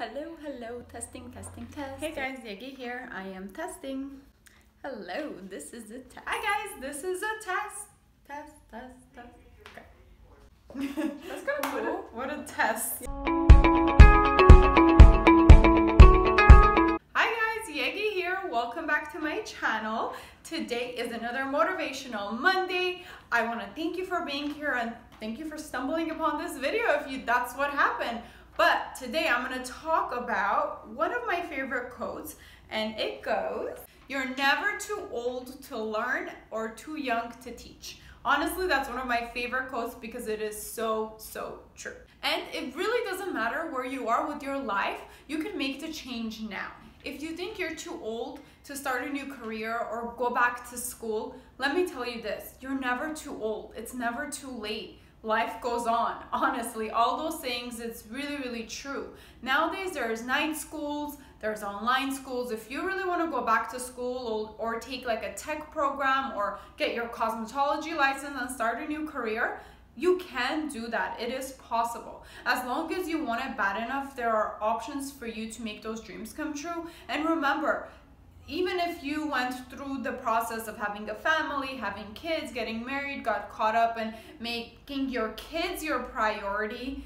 Hello, testing, testing, test. Hey guys, Yegi here. I am testing. Hello, this is a test. Hi guys, this is a test. Test. Okay. That's kind of cool. What a test. Hi guys, Yegi here. Welcome back to my channel. Today is another Motivational Monday. I want to thank you for being here and thank you for stumbling upon this video if that's what happened. But today I'm going to talk about one of my favorite quotes, and it goes, "You're never too old to learn or too young to teach." Honestly, that's one of my favorite quotes because it is so true. And it really doesn't matter where you are with your life, you can make the change now. If you think you're too old to start a new career or go back to school, let me tell you this, you're never too old. It's never too late. Life goes on. Honestly, all those things, it's really true. Nowadays, there's night schools, there's online schools. If you really want to go back to school or take like a tech program or get your cosmetology license and start a new career, you can do that. It is possible. As long as you want it bad enough, there are options for you to make those dreams come true. And remember, even if you went through the process of having a family, having kids, getting married, got caught up in making your kids your priority,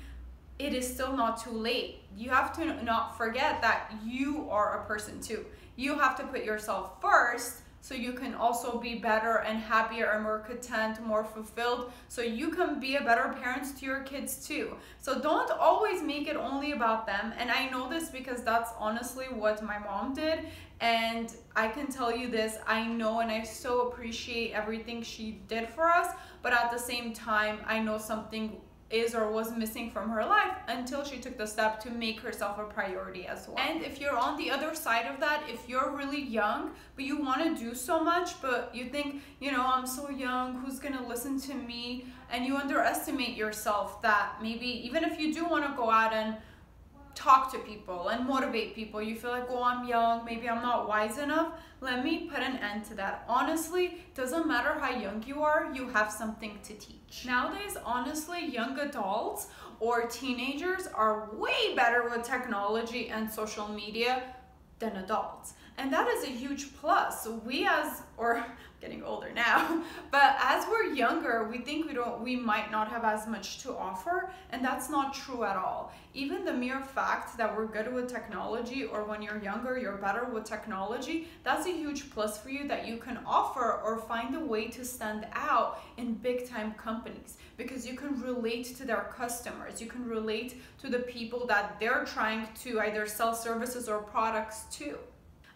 it is still not too late. You have to not forget that you are a person too. You have to put yourself first so you can also be better and happier and more content, more fulfilled, so you can be a better parent to your kids too. So don't always make it only about them. And I know this because that's honestly what my mom did. And I can tell you this, I know and I so appreciate everything she did for us, but at the same time, I know something is or was missing from her life until she took the step to make herself a priority as well. And if you're on the other side of that, if you're really young, but you want to do so much, but you think, I'm so young, who's going to listen to me? And you underestimate yourself that maybe even if you do want to go out and talk to people and motivate people, you feel like, oh, I'm young, maybe I'm not wise enough. Let me put an end to that. Honestly, doesn't matter how young you are, you have something to teach. Nowadays, honestly, young adults or teenagers are way better with technology and social media than adults. And that is a huge plus. We getting older now, but as we're younger, we think we might not have as much to offer, and that's not true at all. Even the mere fact that we're good with technology, or when you're younger, you're better with technology, that's a huge plus for you that you can offer or find a way to stand out in big time companies because you can relate to their customers. You can relate to the people that they're trying to either sell services or products to.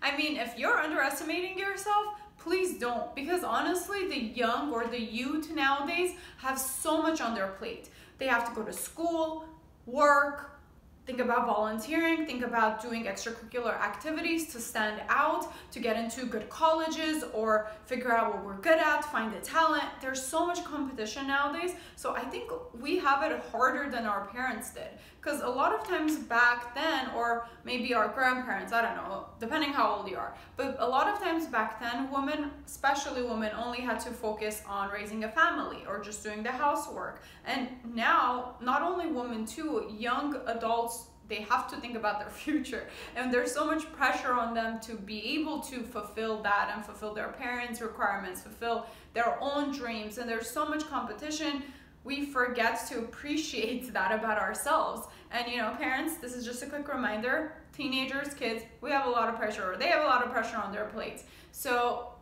I mean, if you're underestimating yourself, please don't, because honestly, the young or the youth nowadays have so much on their plate. They have to go to school, work, think about volunteering, think about doing extracurricular activities to stand out, to get into good colleges or figure out what we're good at, find the talent. There's so much competition nowadays. So I think we have it harder than our parents did. Because a lot of times back then, or maybe our grandparents, I don't know, depending how old you are, but a lot of times back then, women, especially women, only had to focus on raising a family or just doing the housework. And now, not only women too, young adults, they have to think about their future. And there's so much pressure on them to be able to fulfill that and fulfill their parents' requirements, fulfill their own dreams. And there's so much competition. We forget to appreciate that about ourselves. And parents, this is just a quick reminder, teenagers, kids, we have a lot of pressure, or they have a lot of pressure on their plates. So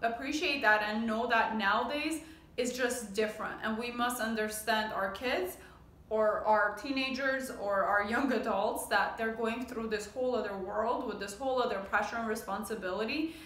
appreciate that and know that nowadays is just different. And we must understand our kids or our teenagers or our young adults that they're going through this whole other world with this whole other pressure and responsibility.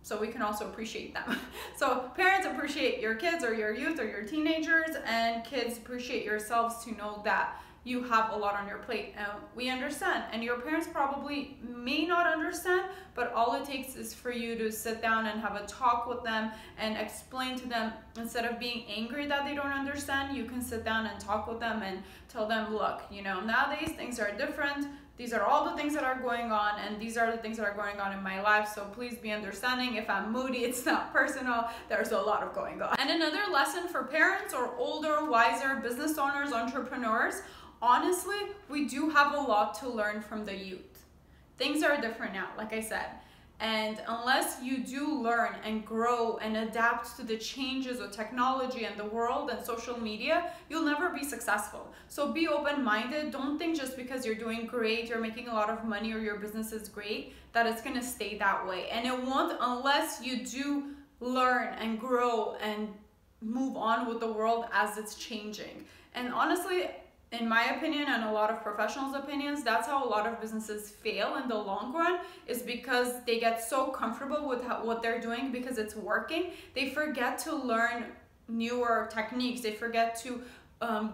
So we can also appreciate them. So parents, appreciate your kids or your youth or your teenagers, and kids, appreciate yourselves to know that you have a lot on your plate. And we understand, and your parents probably may not understand, but all it takes is for you to sit down and have a talk with them and explain to them. Instead of being angry that they don't understand, you can sit down and talk with them and tell them, look, nowadays things are different. These are all the things that are going on, and these are the things that are going on in my life, so please be understanding. If I'm moody, it's not personal. There's a lot of going on. And another lesson for parents or older, wiser business owners, entrepreneurs, honestly, we do have a lot to learn from the youth. Things are different now, like I said. And unless you do learn and grow and adapt to the changes of technology and the world and social media, you'll never be successful. So be open-minded. Don't think just because you're doing great, you're making a lot of money, or your business is great, that it's gonna stay that way. And it won't unless you do learn and grow and move on with the world as it's changing. And honestly, in my opinion and a lot of professionals' opinions, that's how a lot of businesses fail in the long run, is because they get so comfortable with what they're doing because it's working. They forget to learn newer techniques. They forget to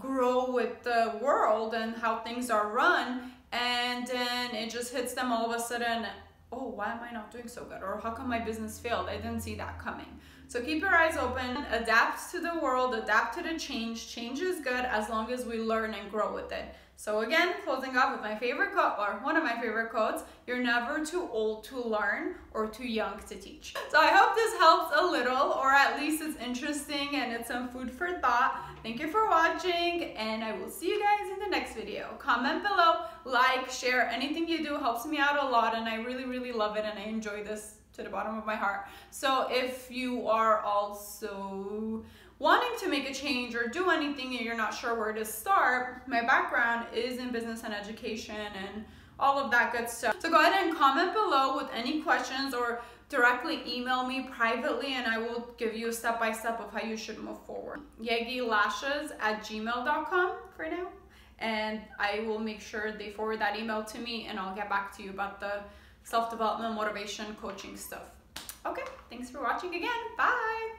grow with the world and how things are run. And then it just hits them all of a sudden, oh, why am I not doing so good? Or how come my business failed? I didn't see that coming. So keep your eyes open, adapt to the world, adapt to the change. Change is good as long as we learn and grow with it. So again, closing off with my favorite quote, or one of my favorite quotes, you're never too old to learn or too young to teach. So I hope this helps a little, or at least it's interesting and it's some food for thought. Thank you for watching, and I will see you guys in the next video. Comment below, like, share, anything you do helps me out a lot, and I really, really love it, and I enjoy this to the bottom of my heart. So if you are also wanting to make a change or do anything and you're not sure where to start, my background is in business and education and all of that good stuff. So go ahead and comment below with any questions, or directly email me privately, and I will give you a step-by-step of how you should move forward. YegiLashes@gmail.com for now, and I will make sure they forward that email to me, and I'll get back to you about the self-development, motivation, coaching stuff. Okay, thanks for watching again. Bye.